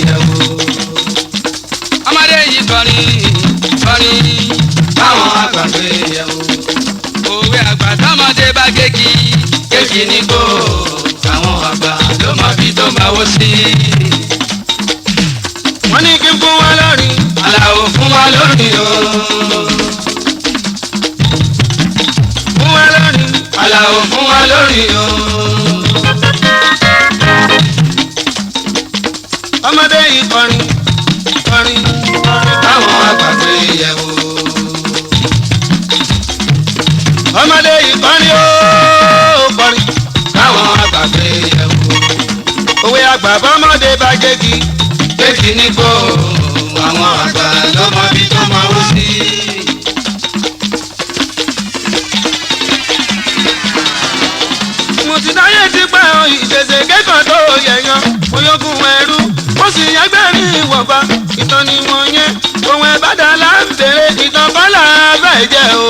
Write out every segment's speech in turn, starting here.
yẹ̀wò. ọmọdé yìí kọrin kọrin báwọn àgbà gbé yẹ̀wò. òwe àgbà tọmọdé bá gégi gégi ní kó àwọn àgbà ló mọ bí tó máa wó sí. wọ́n ní kí n fún wa lórí Àlàó fún wa lórí o. fún wa lórí Àlàó fún wa lórí o. ọmọdé yìí kọrin kọrin kọrin táwọn àgbà gbé yẹ̀wò. ọmọdé yìí kọrin ó kọrin táwọn àgbà gbé yẹ̀wò. òwe àgbà bọ́mọdé bá gégi gégi ní kó àwọn àgbà lọ́mọ bí tó máa wó sí. mo ti dáyé ti pẹ́ o ìṣẹ̀ṣẹ̀ kẹ́kọ̀ọ́ tó yẹ̀yàn mo yókùn ẹrú mo sì yẹgbẹ́rin ìwọ̀nba ìtàn ni mo yẹn ohun ẹ̀bàdàn là ń bèrè ìtàn kọ́là bẹ́ẹ̀ jẹ́ o.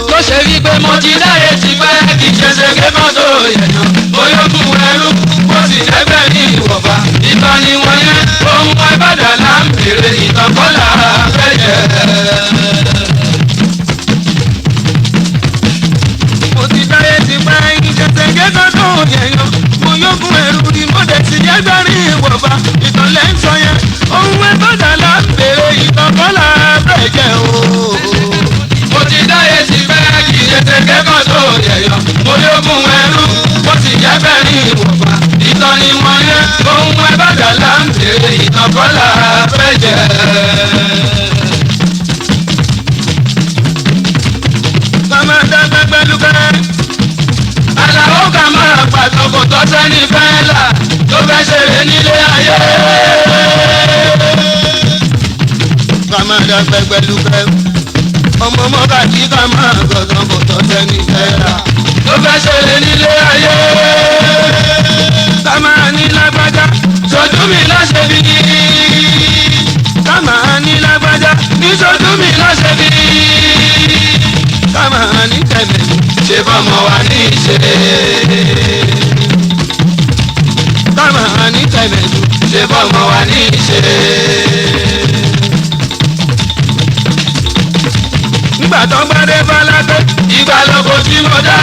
tó ṣe wí pé mo ti dáyé ti pẹ́ ìṣẹ̀ṣẹ̀ kẹ́kọ̀ọ́ tó yẹ̀yàn mo yókùn ẹrú mo sì yẹgbẹ́rin ìwọ̀nba ìtàn ni mo yẹn ohun ẹ̀bàdàn là ń bèrè ìtàn kọ́là bẹ́ẹ̀ jẹ́. mo ti dáyé ti pẹ́ ìṣẹ̀ṣẹ̀ kẹ́kọ̀ọ́ tó yẹ̀yàn mo yókùn ẹrú ni mo dẹ̀ ti yẹgbẹ́rin ìwọ̀nba ìtàn lẹ́ ń sọ yẹn ohun ẹ̀bàdàn là ń bèrè ìtàn kọ́là bẹ́ẹ̀ jẹ́ o. mo ti dáyé ti pẹ́ ìṣẹ̀ṣẹ̀ kẹ́kọ̀ọ́ tó yẹ̀yàn mo yókùn ẹrú mo sì yẹgbẹ́rin ìwọ̀nba ìtàn ni wọ́n yẹn ohun ẹ̀bàdàn là ń bèrè ìtàn kọ́là bẹ́ẹ̀ jẹ́. Àlàó kà máa pàtó kò tọ́ sẹ́ni fẹ́ là tó fẹ́ ṣeré nílé ayé. ká máa dá gbẹgbẹlúgbẹ ọmọ mọ́ká kí ká máa gbọ̀ngàn kò tọ́ sẹ́ni fẹ́ là tó fẹ́ ṣeré nílé ayé. ká máa ní lágbájá sojú mi láṣẹ bí. ká máa ní lágbájá ní sojú mi láṣẹ bí. ká máa ní tẹ̀lé ṣe bọ́mọ wa ní ìṣe. ká máa ní tẹ̀lé ṣe bọ́mọ wa ní ìṣe. nígbà tó ń gbádé bálágbé ìgbà lóko tí mo dá.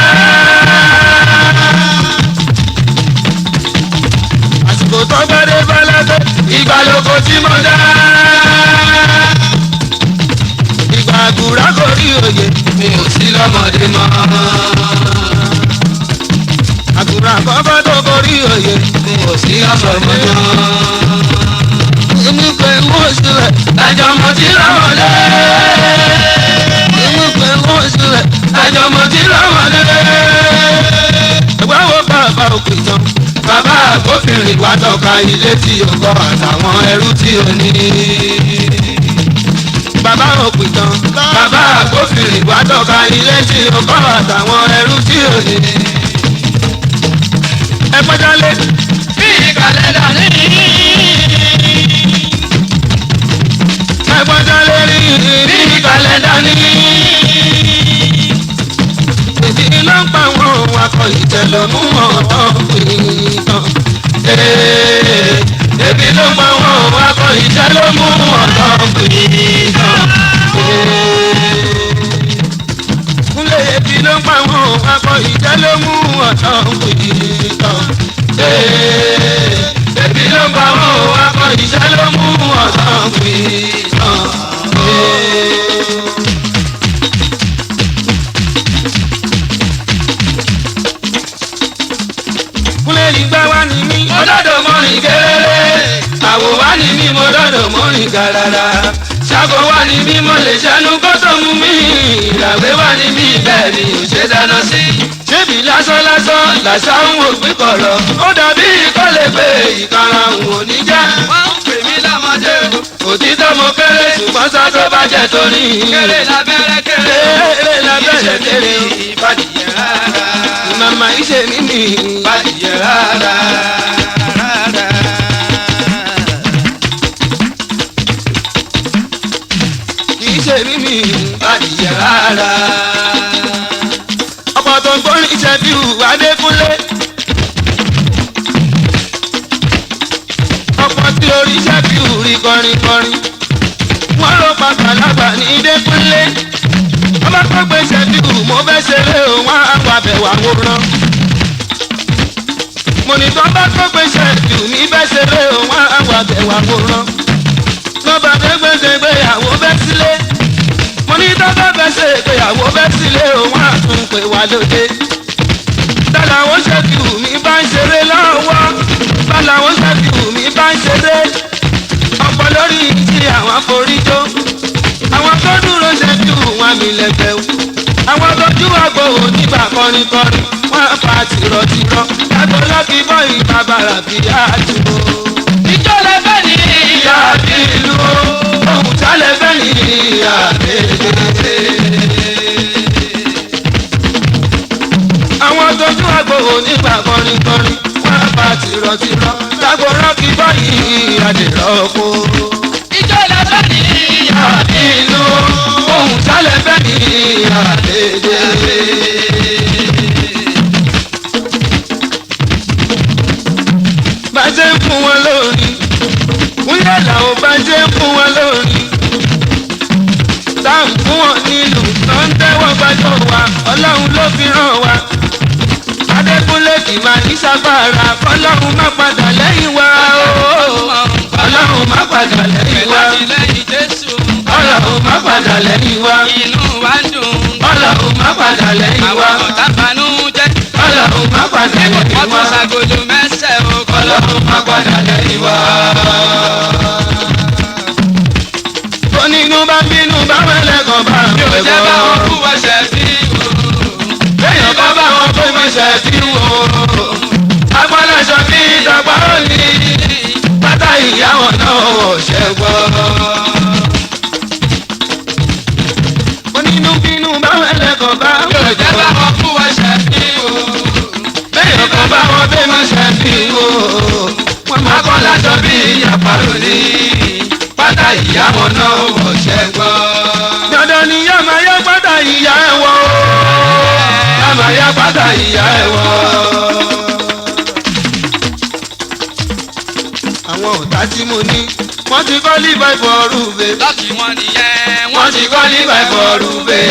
àsìkò tó ń gbádé bálágbé ìgbà lóko tí mo dá. ìgbà àgùrá kò rí òye mi ò sí lọ́mọdé mọ́. àgùrá kọ́kọ́ tó kò rí òye mi ò sí ọ̀sọ̀mọ́ mọ́. èmi pẹ̀lú oṣù rẹ̀ lájọ mo ti ráwọ̀ lé. èmi pẹ̀lú oṣù rẹ̀ lájọ mo ti ráwọ̀ lé. ẹ̀gbọ́n wo bàbá òkè tán bàbá àgbófinrin wá tọ́ka ilé tí o kọ́ àtàwọn ẹrú tí o ní. bàbá òpin tán bàbá àgbófinrin wá tọ́ka ilé tí o kọ́ àtàwọn ẹrú tí o ní. ẹ pẹ́jọ́lé bí ìkàlẹ̀ dání. ẹ pẹ́jọ́lé rí bí ìkàlẹ̀ dání. èdè ló ń pa wọn akọ ìtẹ̀lọ́mú ọ̀tọ̀ ìtàn. èdè ló ń pa wọn akọ ìtẹ̀lọ́mú ọ̀tọ̀ ìtàn. kúnlẹ̀ èdè ló ń pa wọn akọ ìtẹ̀lọ́mú ọ̀tọ̀ ìtàn. èdè ló ń pa wọn akọ ìtẹ̀lọ́mú ọ̀tọ̀ ìtàn. ìgbà wá ní mí mo dọ́dọ̀ mọ́rin kéré àwò wá ní mí mo dọ́dọ̀ mọ́rin gàràrà ṣàkó wá ní mí mo lè ṣẹnu kó tó mú mi ìràwé wá ní mí bẹ́ẹ̀ ni ò ṣe dáná sí. ṣébi lásán lásán làṣà ń wò pé kọ̀rọ̀ ó dàbí ìkọ́lé pé ìkara ń wò ní já. wọ́n ń pè mí lámọdé o òtítọ́ mo kéré ṣùgbọ́n sá tó bá jẹ́ torí. kéré lábẹ́rẹ́ kéré kéré lábẹ́rẹ́ kéré ìbàdìyẹ rárá. màmá ìṣe mímì ìbàdìyẹ rárá. ìṣe mímì ìbàdìyẹ rárá. ọkọ̀ tó ń gbórí iṣẹ́ bí Adékúnlé. ọkọ̀ tí orí iṣẹ́ kọrin kọrin wọ́n ló pa kàlábà ní Dékúnlé ọmọ tó gbèsè bíbù mo fẹ́ ṣeré òun àwọn abẹ̀wò àwòrán mo ní tó bá tó gbèsè bíbù mi fẹ́ ṣeré òun àwọn abẹ̀wò àwòrán lọ́ba dégbèsè gbéyàwó bẹ́ sílé mo ní tó bá fẹ́ ṣe ìgbéyàwó bẹ́ sílé òun àtúnpè wà lóde báláwo ṣe bíbù mi bá ń ṣeré lọ́wọ́ báláwo ṣe bíbù mi bá ń ṣeré ọ̀pọ̀ lórí tí àwọn foríjó àwọn tó dúró ṣẹ́jú wọn mi lẹ́gbẹ̀ẹ́ o àwọn tójú àgbo onígbà kọrin kọrin wọn fa tìrọ̀tìrọ̀ lágbo lọ́kì bọ́ ìgbà bàrà bí àjùmọ̀. ìjọ lẹ́fẹ̀ ní ìyá àbí ìlú ohun tá lẹ́fẹ̀ ní ìyá àbẹ̀lẹ̀. àwọn tójú àgbo onígbà kọrin kọrin wọn fa tìrọ̀tìrọ̀ lágbo lọ́kì bọ́ ìyàdìrọ̀kọ. ìjọ lẹ́fẹ̀ ní ìyá àbí ìlú ohun tá lẹ́fẹ̀ ní ìyá àbẹ̀lẹ̀. bàjẹ́ ń fún wọn lórí wúyẹ́ làwọn bàjẹ́ ń fún wọn lórí táà ń fún wọn nílùú tó ń tẹ́wọ́ gbàjọ́ wa ọlọ́run ló fi ràn wá Adékúnlé kì máa ní sábàrà ọlọ́run má padà lẹ́yìn wa ọlọ́run má padà lẹ́yìn wa ọlọ́run má padà lẹ́yìn wa inú wa ń dùn ọlọ́run má padà lẹ́yìn wa àwọn ọ̀tá banú jẹ́ ọlọ́run má padà lẹ́yìn wa ọtún ṣàgòdò mẹ́sẹ̀ o ọlọ́run má padà lẹ́yìn wa. onínú bá bínú bá mẹ́lẹ́kàn bá yóò jẹ́ báwọn kú ọṣẹ bí o. lẹ́yìn bá bá wọn pé mẹ́sẹ̀ bí wo agbọ́láṣọ bí ìdàgbà ó ní pátá ìyàwó náà ọ̀ṣẹ́ gbọ́. onínú bínú bá mẹ́lẹ́kàn bá yóò jẹ́ báwọn kú ọṣẹ bí o. lẹ́yìn bá bá wọn pé mẹ́sẹ̀ bí wo agbọ́láṣọ bí ìyàpàrọ̀ ní pátá ìyàwó náà ọ̀ṣẹ́ gbọ́. dandan ni yá máa yá pátá ìyá ẹ̀ wọ̀ yá máa yá pátá ìyá ẹ̀ wọ̀. àwọn ọ̀tá tí mo ní wọ́n ti kọ́ líbà ìfọ̀rùbẹ̀. lọ́ọ̀kì wọn nìyẹn wọ́n ti kọ́ líbà ìfọ̀rùbẹ̀.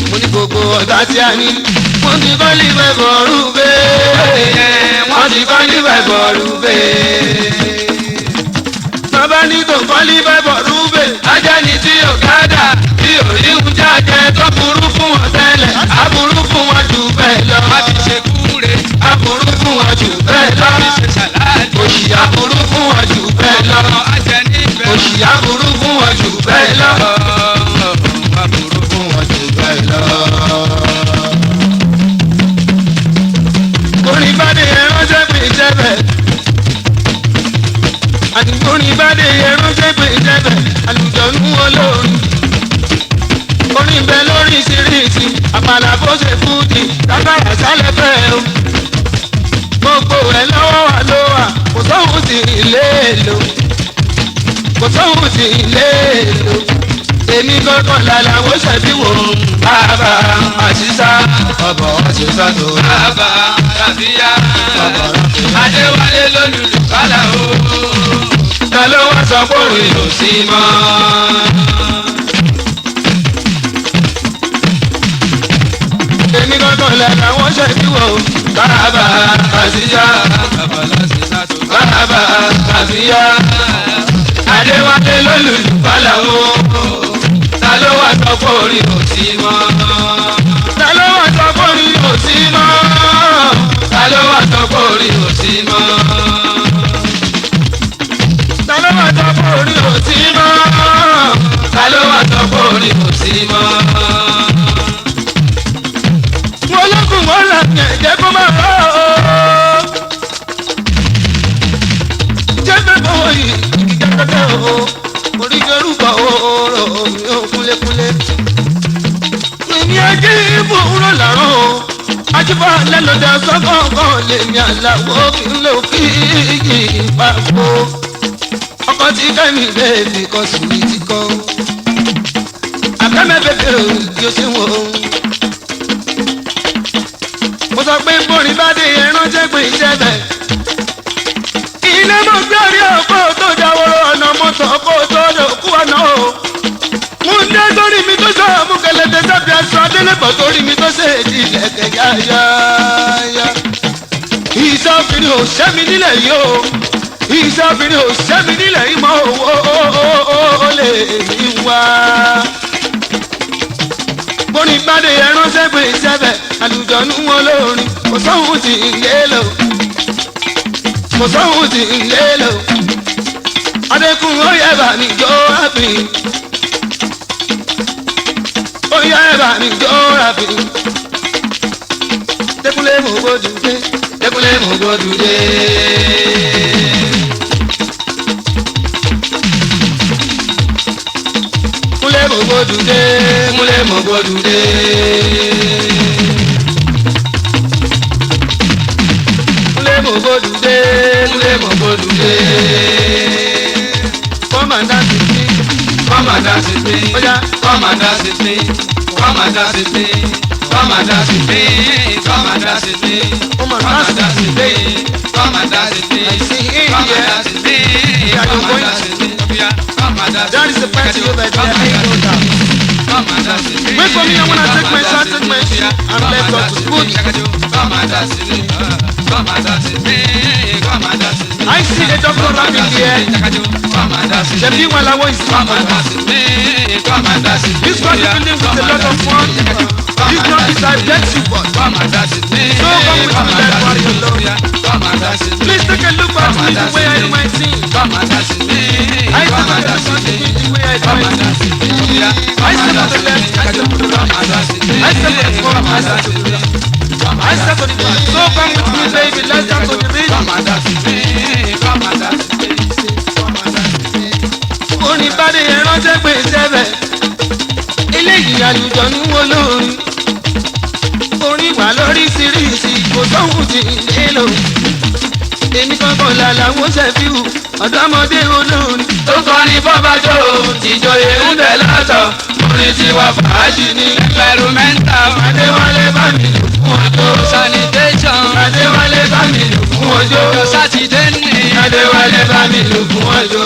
mo ní gbogbo ọ̀tá tí a ní wọ́n ti kọ́ líbà ìfọ̀rùbẹ̀. wọ́n ti kọ́ líbà ìfọ̀rùbẹ̀. bàbá ní kò kọ́ líbà ìfọ̀rùbẹ̀. ajá ni tí ọ̀kadà tí òríhun jáde tó burú fún wọn tẹ́lẹ̀ aburú fún wọn jù bẹ́ẹ̀ lọ. má fi ṣe kúre aburú fún wọn jù bẹ́ẹ̀ lọ. má fi ṣe ṣàlàyé òṣì aburú fún wọn jù bẹ́ẹ̀ lọ. ajẹ́ níbẹ̀ òṣì aburú fún wọn jù bẹ́ẹ̀ lọ. aburú fún wọn jù bẹ́ẹ̀ lọ. orin bá dé ẹránṣẹ́ pé ìjẹ́bẹ̀. àti orin bá dé ẹránṣẹ́ pé ìjẹ́bẹ̀. àlùjọ̀nú olórin. orin bẹ lórí ìṣiríṣi àpàlà bó ṣe fújì lágbára sálẹ̀ fẹ́ o. gbogbo ẹ̀ lọ́wọ́ wa ló wà kò sóhun sí ilé èlò kò sóhun sí ilé èlò èmi kankan làlàwọ̀ ṣẹ̀bí wò bàbá àṣìṣà ọ̀bọ̀ àṣìṣà tó bàbá ràbíyá adéwálé lólùlù kálá o. ta ló wá sọ pé òun ò sí mọ́. èmi kankan làlàwọ̀ ṣẹ̀bí wò bàbá àṣìṣà bàbá àṣìṣà adéwálé lólùlù kálá o. ta ló wá sọ pé orin ò sí mọ́. ta ló wá sọ pé orin ò sí mọ́. ta ló wá sọ pé orin ò sí mọ́. ta ló wá sọ pé orin ò sí mọ́. ta ló wá sọ pé orin ò sí mọ́. mo lókun mo là jẹ́ kó máa rọ́ o. jẹ́ fẹ́ bọ́wọ́ yìí ìjẹ́kẹ́kẹ́ o. orí jorúkọ ooo mi ò kúlékúlé. èmi ajé ìfowóró làrán o. ajíbọ̀ lẹ́lọ́dẹ sọ́kọ̀ọ̀kan lèmi àlàwọ̀ kí n lò kí iyì ìpapò. ọkọ̀ tí kẹ́mi bẹ́ẹ̀bì kan sì ní ti kọ́. àkẹ́mẹ́ bẹ́bẹ̀ o kí o ṣe wò ó. mo sọ pé bórin bá dé ẹran jẹ́ pé iṣẹ́ bẹ̀. lẹ́bọ̀ tó rí mi tó ṣe èdè ìlẹ̀kẹ̀ yáyáyá. ìṣàfihàn ò ṣẹ́mi nílẹ̀ yìí o ìṣàfihàn ò ṣẹ́mi nílẹ̀ yìí mọ́ owó lè mi wá. bóni gbádé ẹránṣẹ́ pé ìṣẹ́bẹ̀ àlùjọ̀nú wọn lórin kò sóhun tí ń lé lò kò sóhun tí ń lé lò. adékun ó yẹ bà mí jó rábì ó yẹ bà mí jó rábì. Dékúnlé mo gbódù dé Dékúnlé mo gbódù dé. Kúnlé mo gbódù dé Kúnlé mo gbódù dé. Kúnlé mo gbódù dé Kúnlé mo gbódù dé. Come and dance with me, come and dance with me, oya come and dance with me, come and dance with me, come and dance with me, come and dance with me, come and dance with me, come and dance with me, come and dance with me, come and dance with me, come and dance with me. That is the party over there. Come and dance with me. Wait for me, I wanna take my shot, take my shot, and let's go to school. Come and dance with me, come and dance with me, come and dance with me. I see the doctor rapping here. Come and dance with me. The big one I want is come and dance with me. Come and dance with me. This one is building with a lot of fun. This one is I bet you for. Come and dance with me. So come with me, that party alone. Come and dance with me. Please take a look at me the way I do my thing. Come and dance with me. I take a look at me the way I do my thing. I step on the left, I step on the right. I step on the front, I step on the left. I step on the back. So come with me, baby. Let's dance on the beat. Come and dance with me. Come and dance with me. Orin bá dé ẹránṣẹ́ pé sẹ́bẹ̀ eléyìí àlùjọ̀nú wo lórin orin wà lóríṣiríṣi kò sóhun tí ń lé lò èmi kankan làlàwọ̀ ṣẹ̀fíù ọ̀dọ́mọdé olórin tó kọrin bọ́bájọ́ tìjọyè ń bẹ̀ lọ́tọ̀ orin tiwa fàájì ní experimental adéwálé bá mi lò fún ọjọ́ sanitation adéwálé bá mi lò fún ọjọ́ sátidé ní adéwálé bá mi lò fún ọjọ́.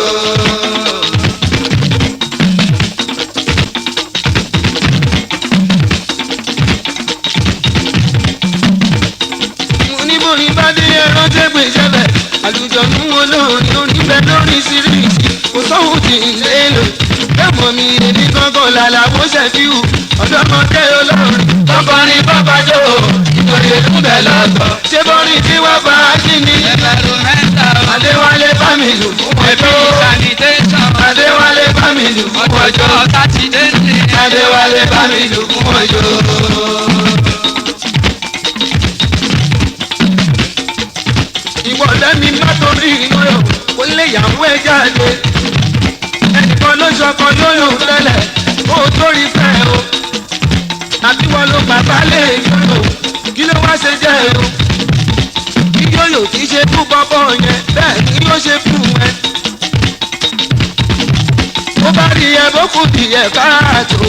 àlùjọ̀nú olórin oníbẹ̀ lóríṣiríṣi kò sóhun tí ń lé lò lẹ́mọ̀ mi èmi gangan làlàbó ṣẹ̀fíù ọ̀dọ́mọdé olórin tọkọrin bọ́bájọ́ ìtòyè ń bẹ̀ lọ́tọ̀ ṣé bọ́rin tí wọ́n bá kí ni adéwálé bá mi lù fún ọjọ́ adéwálé bá mi lù fún ọjọ́ adéwálé bá mi lù fún ọjọ́. Ìwọ̀lẹ́mi má torí ìyọ̀rọ̀ kó lè yàwó ẹ̀ jáde. Ẹnìkan ló ṣọkọ lóyún tẹ́lẹ̀ kó o torí fẹ́ o. Àbí wọn ló bàbá lè yọ̀rọ̀ kí ló wá ṣe jẹ́ o. Kí yóyò kì í ṣe fún bọ́bọ́ yẹn bẹ́ẹ̀ ni yóò ṣe fún ẹ. Mo bá rí ẹ bó kù díẹ̀ káàtó.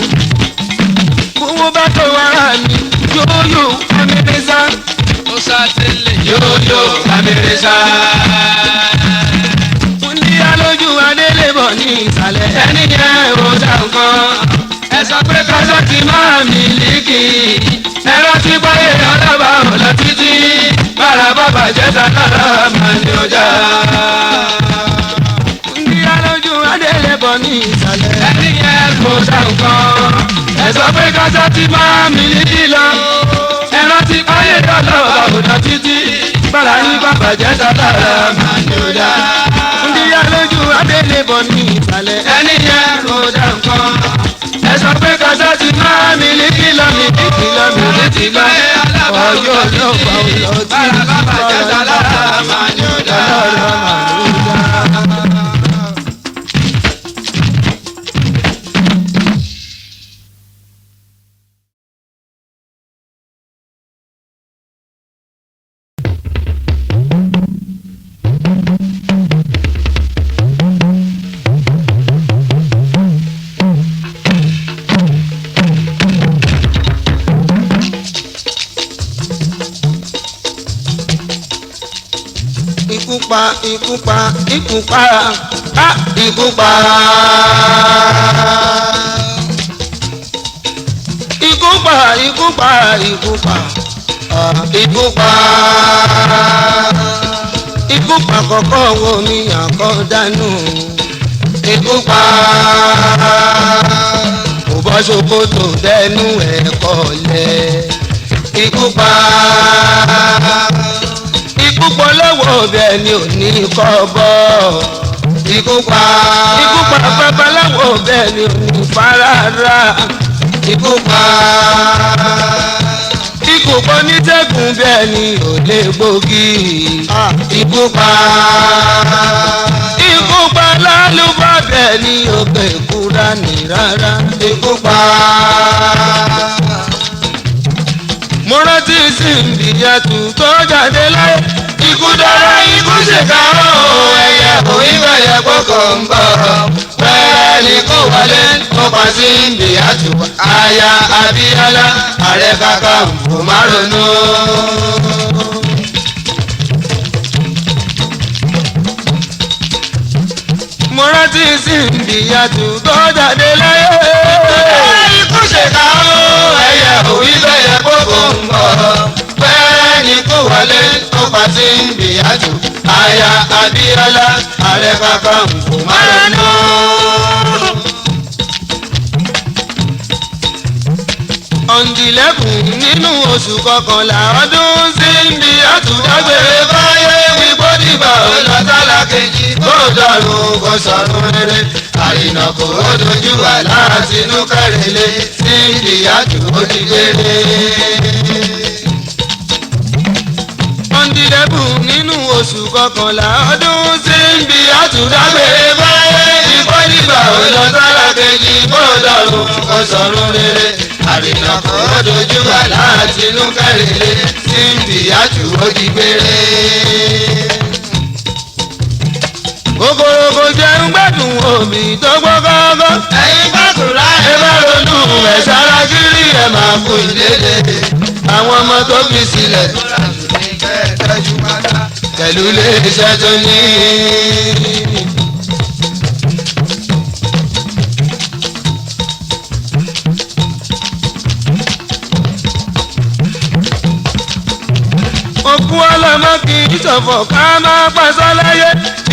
Fún bá tó ara mi yóyò amẹ́rẹ́sà. Yóyó amẹ́rẹ́sà. Fúndí alójú adélébọ̀ ní ìsàlẹ̀. Ẹni yẹn ò dá nǹkan. Ẹ sọ pé kọ́sọ́ ti máa mílíkì. Ẹ̀rọ ti báyé ọlọ́ba ọ̀lọ́ títí. Bára bàbà jẹ́ sàkárà máa ní ọjà. Fúndí alójú adélébọ̀ ní ìsàlẹ̀. Ẹni yẹn kò dá nǹkan. Ẹ sọ pé kọ́sọ́ ti máa mílíkì lọ. Ẹ̀rọ ti báyé ọlọ́ba ọ̀lọ́ títí. Bára ní bàbá jẹ́ sàkárà máa ní ọjà. Fúndí alójú adélébọ̀ ní ìsàlẹ̀. Ẹni yẹn kò dá nǹkan. Ẹ sọ pé kọ́sọ́ ti máa mílíkì lọ mílíkì lọ mílíkì lọ. Ọjọ́ yóò bá ọ lọ tí Bára bàbá jẹ́ sàkárà máa ní ọjà. Ikú pa, ikú pa, ikú pa, ah, ikú pa. Ikú pa, ikú pa ikú pa ikú pa ikú pa kọ́kọ́ wo mi àkọ́dánù ikú pa kò bọ́ ṣòkòtò dẹnu ẹ̀kọ́ lẹ̀ ikú pa ikú pọ̀ lọ́wọ́ bẹ́ẹ̀ ni ò ní kọ́ bọ́ ikú pa babaláwo bẹ́ẹ̀ ni ò ní farara ikú pa ikú pọ̀ nítẹ̀gùn bẹ́ẹ̀ ni ò lè gbógi ikú pa lálùbọ̀ bẹ́ẹ̀ ni ò pè kúra ní rárá ikú pa. Mo rántí Símbíyàtù tó jáde láyé ikú dára ikú ṣèkà ó ẹyẹ òyìnbẹ̀yẹ kókò ń bọ̀ pẹ́ẹ́rẹ́ ni kò wọlé ó pa Símbíyàtù aya Abíọ́lá Ààrẹ Kakanfò má ronú. Mo rántí Símbíyàtù tó jáde láyé ikú ṣèkà ó ẹyẹ òyìnbẹ̀yẹ kókò ń bọ̀ pẹ́ẹ́rẹ́ ni kò wọlé ó pa Símbíyàtù aya Abíọ́lá Ààrẹ Kakanfò má ronú. ọ̀ndìlẹ́kùn nínú oṣù kọkànlá ọdún Símbíyàtù dágbére báyé wípé dìgbà ó lọ sálà kejì kó dọ̀rùn kó sọ̀rùn rere àrìnà kò ó dojú wà láti inú kẹrìnlé Símbíyàtù ó ti gbére. ọ̀ndìlẹ́kùn nínú oṣù kọkànlá ọdún Símbíyàtù dágbére báyé wípé dìgbà ó lọ sálà kejì kó dọ̀rùn kó sọ̀rùn rere àrìnà kò ó dojú wà láti inú kẹrìnlé Símbíyàtù ó ti gbére. kòkòrò kò jẹun gbẹ́dùn omi tó gbọ́ gọ́gọ́. ẹ̀yin gbàdúrà ẹ bá ronú ẹ̀ sára kiri ẹ̀ máa kú ìlédè. àwọn ọmọ tó fi sílẹ̀ pẹ̀lú iléeṣẹ́ tó ní. òkú ọlọ́mọ kì í ṣọ̀fọ̀ ká máa pàṣọ láyé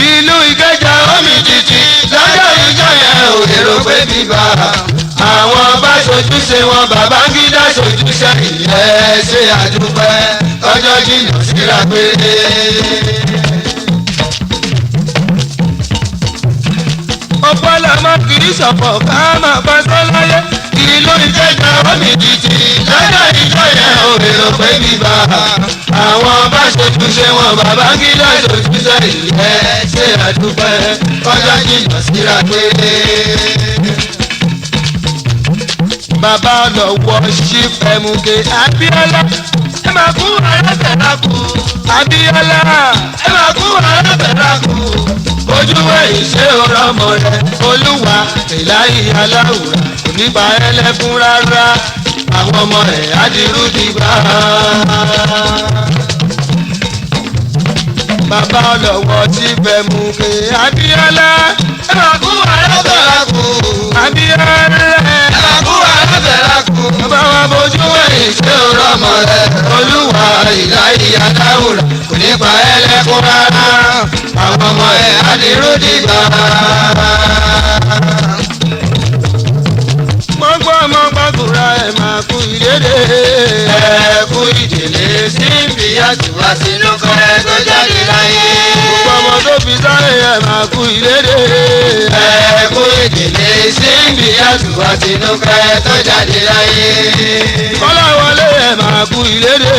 ìlú Ìkẹjà omi títì lọ́jọ́ ìjọ yẹn ò èrò pé bíbá àwọn bá ṣojúṣe wọn Babangida ṣojúṣe ìyẹn ṣe àdúpẹ́ ọjọ́ jìnnà síra péré. òkú ọlọ́mọ kì í ṣọ̀fọ̀ ká máa pàṣọ láyé ìlú Ìkẹjà omi títì lọ́jọ́ ìjọ yẹn ò èrò pé bíbá àwọn bá ṣojúṣe wọn Babangida ṣojúṣe ìyẹn ṣe àdúpẹ́ ọjọ́ jìnnà síra péré. bàbá lọ́wọ́ Chief Abíọ́lá ẹ máa kú alábẹ̀rákù Abíọ́lá ẹ máa kú alábẹ̀rákù ojú ẹ̀yìn ṣé ọ̀rọ̀mọ rẹ̀ Olúwa ìláyé aláwùrà kò ní bá ẹlẹ́kún rárá àwọn ọmọ rẹ̀ adìrú dìgbà. bàbá ọlọ́wọ́ Chief Abíọ́lá ẹ máa kú alábẹ̀rákù Abíọ́lá ẹ máa kú alábẹ̀rákù bàbá wa bójú ẹ̀yìn ṣé ọ̀rọ̀mọ rẹ̀ Olúwa ìláyé aláwùrà kò ní bá ẹlẹ́kún rárá àwọn ọmọ rẹ̀ adìrú dìgbà. gbogbo ọmọ gbàgùrà ẹ̀ máa kú ìdílé ẹ̀ kú ìdílé Símbíyàtù wá sínú kọ́rẹ́ tó jáde láyé. gbogbo ọmọ tó fi sáré ẹ̀ máa kú ìdílé ẹ̀ kú ìdílé Símbíyàtù wá sínú kọ́rẹ́ tó jáde láyé. Kọ́láwọlé ẹ̀ máa kú ìdílé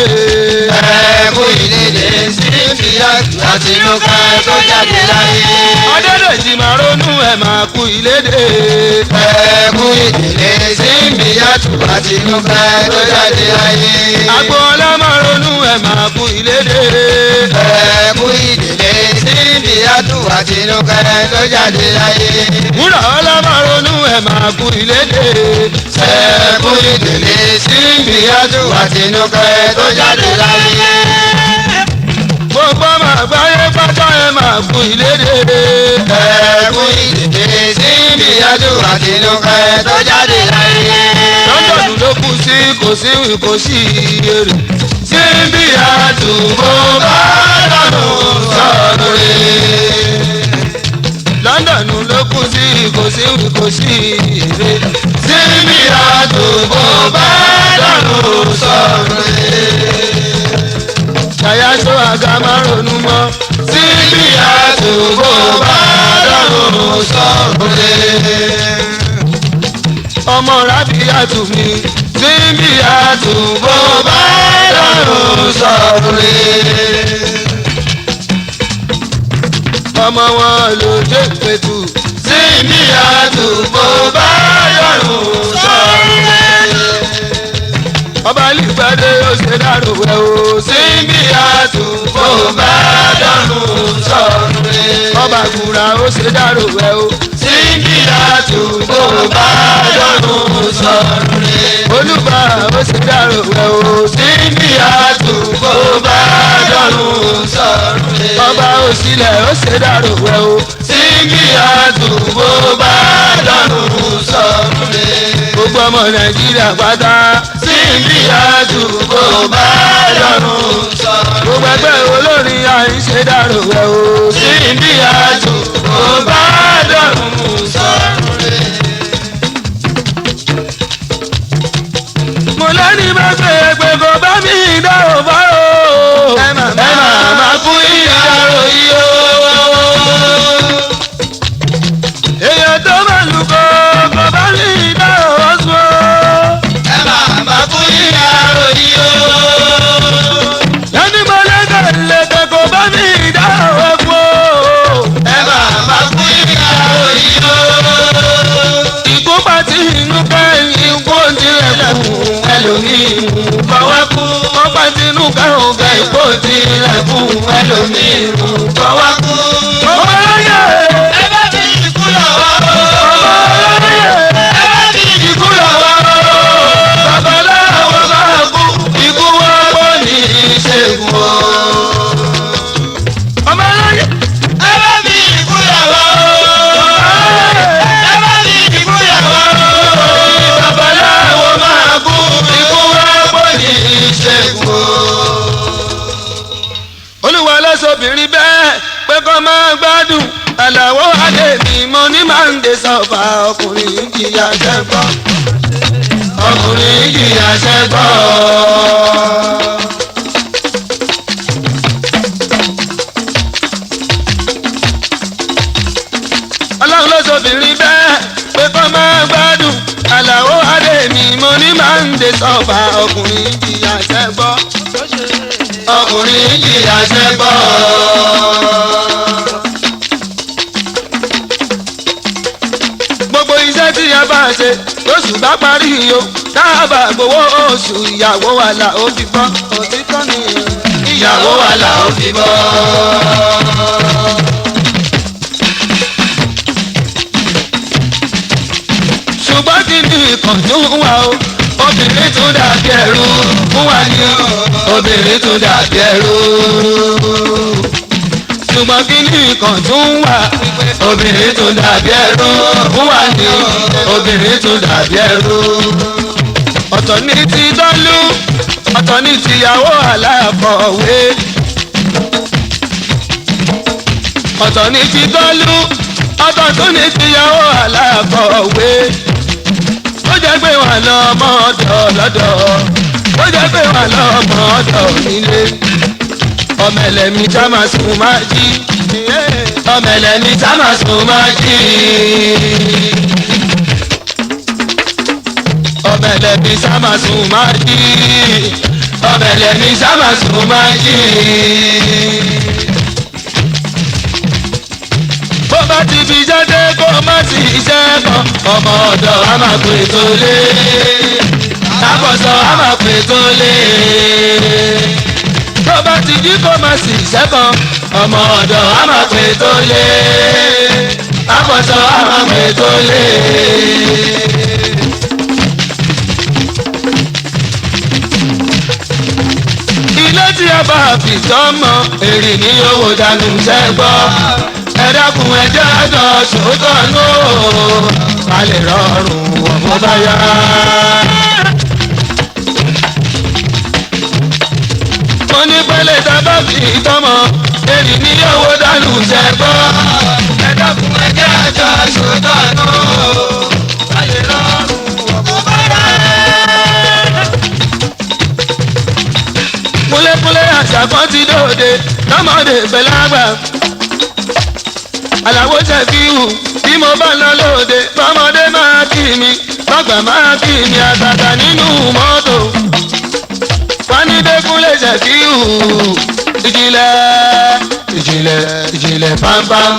ẹ̀ kú ìdílé Símbíyàtù wá sínú kọ́rẹ́ tó jáde láyé. Adédèjì máa ronú ẹ̀ máa kú ìdílé ẹ̀ kú ìdílé Símbíyàtù wá sínú kọ́rẹ́ tó jáde láyé. Agboola máa ronú ẹ̀ máa kú ìdílé ẹ̀ kú ìdílé Símbíyàtù wá sínú kọ́rẹ́ tó jáde láyé. Wúrà ọlá máa ronú ẹ̀ máa kú ìdílé ẹ̀ kú ìdílé Símbíyàtù wá sínú kọ́rẹ́ tó jáde láyé. gbogbo ọmọ àgbáyé pátá ẹ̀ máa kú ìdílé ẹ̀ kú ìdílé Símbíyàtù wá sínú kọ́rẹ́ tó jáde láyé. lọ́jọ́dún ló kù sí kò sí kò sí èrè. síbi àtúbọ̀ bá lọ́rùn sọ̀rọ̀ rẹ̀. London ló kù sí kò sí kò sí èrè. síbi àtúbọ̀ bá lọ́rùn sọ̀rọ̀ rẹ̀. ṣàyà sọ àga máa ronú mọ́. síbi àtúbọ̀ bá lọ́rùn sọ̀rọ̀ rẹ̀. ọmọ rábíyàtù mi. síbi àtúbọ̀ bá lọ́rùn sọ̀rọ̀ rẹ̀. ọmọ wọn ló dé pẹ̀tù. síbi àtúbọ̀ bá lọ́rùn sọ̀rọ̀ rẹ̀. ọba nígbàdé ó ṣe dárò wẹ̀ o. síbi àtúbọ̀ bá lọ́rùn sọ̀rọ̀ rẹ̀. ọba àgùrà ó ṣe dárò wẹ̀ o. síbi àtúbọ̀ bá lọ́rùn sọ̀rọ̀ rẹ̀. olúbà ó ṣe dárò wẹ̀ o. síbi àtúbọ̀ bá lọ́rùn sọ̀rọ̀ rẹ̀. ọba òṣìlẹ̀ ó ṣe dárò wẹ̀ o. síbi àtúbọ̀ bá lọ́rùn sọ̀rọ̀ rẹ̀. gbogbo ọmọ nàìjíríà pátá. síbi àtúbọ̀ bá lọ́rùn sọ̀rọ̀ rẹ̀. gbogbo ẹgbẹ́ olórin àìṣe dárò wẹ̀ o. síbi àtúbọ̀ bá lọ́rùn sọ̀rọ̀ rẹ̀. mo lẹ́ni bá gbé ẹgbẹ́ kó bá mi dárò bá o. ẹ máa kú ìdárò yìí o. èèyàn tó máa lù kó kó bá mi dárò ọ̀sùn o. ẹ máa kú ìdárò yìí o. ẹni mo lẹ́gẹ̀lẹ́gẹ̀ kó bá mi dárò ọ̀pọ̀ o. ẹ máa kú ìdárò yìí o. ikú bá ti inú kẹ́yìn kó tilẹ̀ fún ẹlòmíì fọwọ́ kú. wọ́n bá ti inú kẹ́hìn kẹ́yìn kó tilẹ̀ fún ẹlòmíì fọwọ́ kú. ọmọ láyé ẹ bá mi ikú lọ́wọ́. ọmọ láyé ẹ bá mi ikú lọ́wọ́. babaláwo bá kú ikú wọ́n kò ní í ṣègùn o. ọmọ láyé ẹ bá mi ikú lọ́wọ́. ẹ bá mi ikú lọ́wọ́. babaláwo máa kú ikú wọ́n kò ní í ṣègùn o. olúwa lọ́sọ̀bìnrin bẹ́ẹ̀ pé kó máa gbádùn. àlàó adé mi mo ní máa ń de sọ́fà. ọkùnrin jìyà ṣẹ́gbọ́. ọkùnrin jìyà ṣẹ́gbọ́. ọlọ́run lọ́sọ̀bìnrin bẹ́ẹ̀ pé kó máa gbádùn. àlàó adé mi mo ní máa ń de sọ́fà. ọkùnrin jìyà ṣẹ́gbọ́. ọkùnrin jìyà ṣẹ́gbọ́. gbogbo iṣẹ́ tí a bá ṣe lóṣù bá parí o. dáàbà gbowó oṣù ìyàwó wa là ó fi bọ́. òtítọ́ ni ìyàwó wa là ó fi bọ́. ṣùgbọ́n kí ni ìkànnì wa o. obìnrin tún dàbí ẹrú fún wa ní o. obìnrin tún dàbí ẹrú. ṣùgbọ́n kí ni nǹkan tún wà. obìnrin tún dàbí ẹrú fún wa ní o. obìnrin tún dàbí ẹrú. ọ̀tọ̀ ní ti dọ́lú ọ̀tọ̀ ní tìyàwó aláàkọ̀wé. ọ̀tọ̀ ní ti dọ́lú ọ̀tọ̀ tún ní tìyàwó aláàkọ̀wé. ó jẹ́ pé wà lọ́mọ ọ̀dọ̀ lọ́dọ̀. ó jẹ́ pé wà lọ́mọ ọ̀dọ̀ nílé. ọmọ ẹlẹ́mi tá máa sùn máa jí. ọmọ ẹlẹ́mi tá máa sùn máa jí. ọmọ ẹlẹ́mi tá máa sùn máa jí. ọmọ ẹlẹ́mi tá máa sùn máa jí. bó bá ti fi jáde kó má sì iṣẹ́ kan. ọmọ ọ̀dọ̀ a máa pè tó lé. àbọ̀sọ̀ a máa pè tó lé. tó bá ti jí kó má sì iṣẹ́ kan. ọmọ ọ̀dọ̀ a máa pè tó lé. àbọ̀sọ̀ a máa pè tó lé. ilé tí a bá fi tọ́mọ èrè ní owó dànù ṣẹ́gbọ́. ẹ dákun ẹjẹ́ àjọ sòótọ́ ló ká lè rọrùn ọmọ bá yá. ti tọ́mọ èrì ní owó dánù ṣẹ́gbọ́. ẹ dákun ẹ jẹ́ àjọ sòótọ́ náà ayé lọ́rùn ọ̀pọ̀ bára. kúlékúlé àṣà kan ti dòde lọ́mọdé pẹ̀lágbà. Àlàó Ṣẹ̀fíù bí mo bá lọ lóde bọ́mọdé máa kí mi bọ́gbà máa kí mi àtàtà nínú mọ́tò. wọ́n ní Dékúnlé Ṣẹ̀fíù ìjìnlẹ̀ ìjìnlẹ̀ ìjìnlẹ̀ pàmpàm.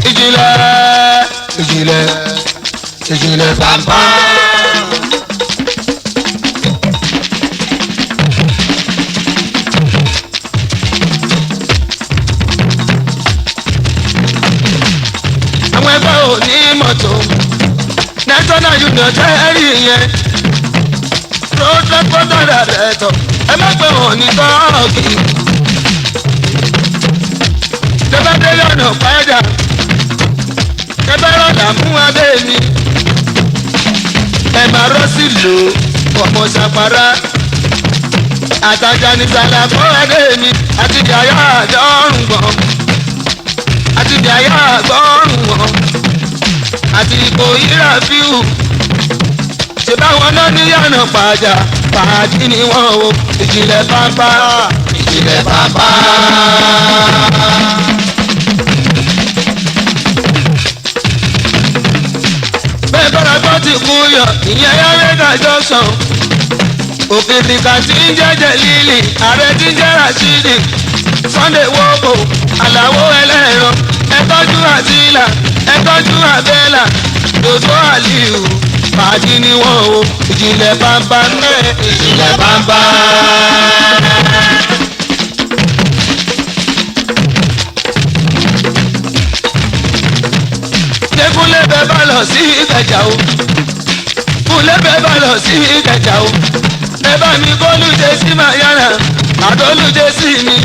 ìjìnlẹ̀ ìjìnlẹ̀ ìjìnlẹ̀ pàmpàm. ẹgbẹ́ òní mọ́tò national union tẹ́rì yẹn road transport director ẹ má pẹ́ wọn ní tọ́ọ̀kì tẹ́fẹ́dé lọ́nà padà tẹ́fẹ́ rọ̀dà mú abẹ́ mi ẹ máa rọ́ sí lò ọmọ ṣàpárá àtàjà ní sàlàkọ́ ẹgbẹ́ mi àti jàyà àdọ́rùn gbọ̀n àti jàyà àgbọ̀rùn wọn àti ipò ìrà fíù ṣe báwọn náà níyànà pàjá pàdí ni wọn o ìjìnlẹ̀ bàbá ìjìnlẹ̀ bàbá. bẹ́ẹ̀ bọ́ra gbọ́ ti kú yọ ìyẹn yára dájọ́ sàn òkè nìkà tí ń jẹ́jẹ́ lílì ààrẹ tí ń jẹ́ Rashidi Sunday wọ́pọ̀ Àlàó ẹlẹ́rọ ẹtọ́jú àtìlà ẹtọ́jú àbẹ́là dòdò àlìú pàdí ni wọ́n o ìjìnlẹ̀ bàbá náà ìjìnlẹ̀ bàbá. Dékúnlé bẹ́ẹ̀ bá lọ sí Ìkẹjà o kúnlé bẹ́ẹ̀ bá lọ sí Ìkẹjà o ẹ bá mi kólújẹ sí mayana àdólújẹ sí mi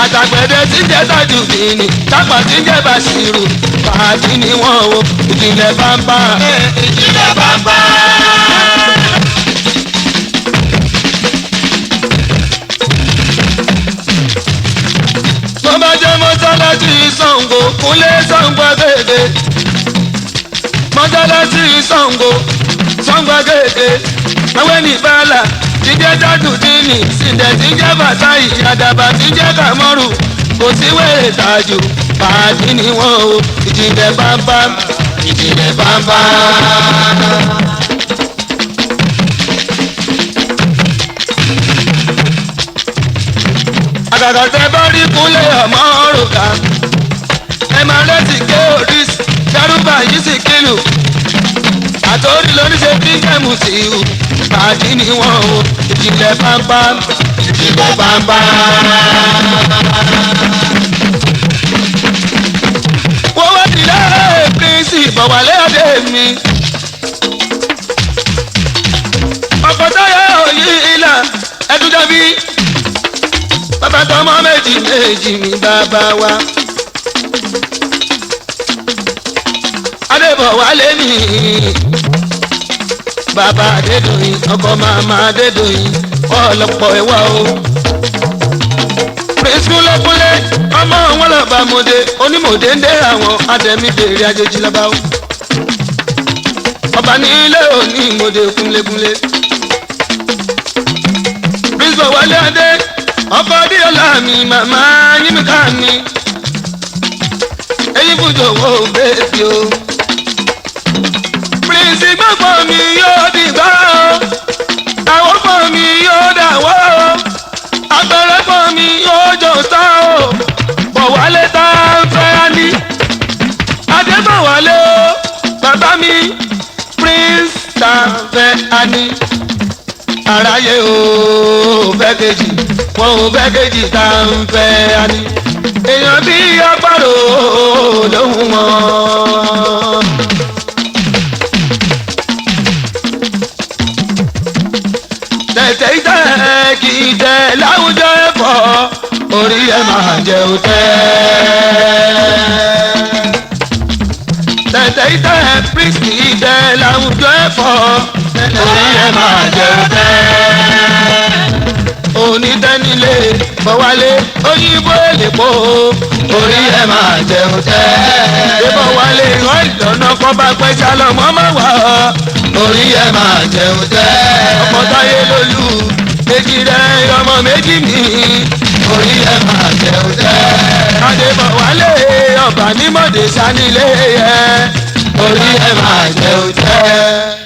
àtàgbẹ̀dẹ tí ń jẹ́ tájú bìíní tápà tí ń jẹ́ bàṣírù pàdí ni wọ́n o ìjìnlẹ̀ bàbá ìjìnlẹ̀ bàbá. tó bá jẹ́ mọ́sálásí Ṣàngó kúnlé Ṣàngó Agége mọ́sálásí Ṣàngó Ṣàngó Agége àwọn ẹni bàálà tí ń jẹ́ Tajudeen síndẹ̀ tí ń jẹ́ Bàtáì àdàbà tí ń jẹ́ Kàmọ́rù kò sí wèrè tàjù pàdí ni wọ́n o ìjìnlẹ̀ bàbá ìjìnlẹ̀ bàbá. àgàgà tẹ bá rí Kúnlé ọmọ òrùka ẹ máa rẹ́sì ké oris dárúbà yìí sì kílù àtòrí lóníṣẹ́ bí kẹ́mù sí i pàdí ni wọ́n o ìjìnlẹ̀ bàbá ìjìnlẹ̀ bàbá. wọ́n wá nílé píríǹsì bọ̀wálé ọdẹ mi ọkọ̀ táyà òyì ìlà ẹ̀dúndàbí bàbá tọmọ méjì méjì ní bàbá wa Adébọ̀wálé mi bàbá Adédoyin ọkọ màmá Adédoyin ọlọ́pọ̀ ẹwà o prince Kúnlé ọmọ wọn lọba mọdé onímọdé ń dé àwọn adẹmí bèrè àjèjì lọba o ọba ní ilé òní ìmọdé Kúnlé prince Bọ̀wálé adé ọkọ díọlá mi màmá yímíkà mi eyín fújò wo bébí o prince gbọ́gbọ́ mi yóò dìgbà o àwọn fún mi yóò dàwọ́ o agbẹ̀rẹ̀ fún mi yóò jò sá o Bọ̀wálé tá a ń fẹ́ á ní Adébọ̀wálé o bàbá mi prince tá a ń fẹ́ á ní aráyé o fẹ́ kejì wọn ò fẹ́ kejì tá a ń fẹ́ á ní èèyàn bí agbárò lóhùn wọn. tẹ̀tẹ̀ ìtẹ̀ kì í tẹ̀ láwùjọ ẹ̀fọ́ orí ẹ̀ máa jẹ́ òtẹ́. tẹ́tẹ́ prínsì ìtẹ́ láwùjọ ẹ̀fọ́ orí ẹ̀ máa jẹ òtẹ́. onítẹ́nilé bọ̀wálé òyìnbó èlèpo orí ẹ̀ máa jẹ òtẹ́. ìbọ̀wálé ìhàn ìdáná kọ́ bá pẹ́ sálọ̀mọ́ máa wà ọ́ orí ẹ̀ máa jẹ òtẹ́. ọmọ táyé lólú méjì rẹ̀ ọmọ méjì mi orí ẹ̀ máa jẹ òtẹ́. adébọ̀wálé ọba nímọ̀dé sanilé yẹ orí ẹ̀ máa jẹ òtẹ́.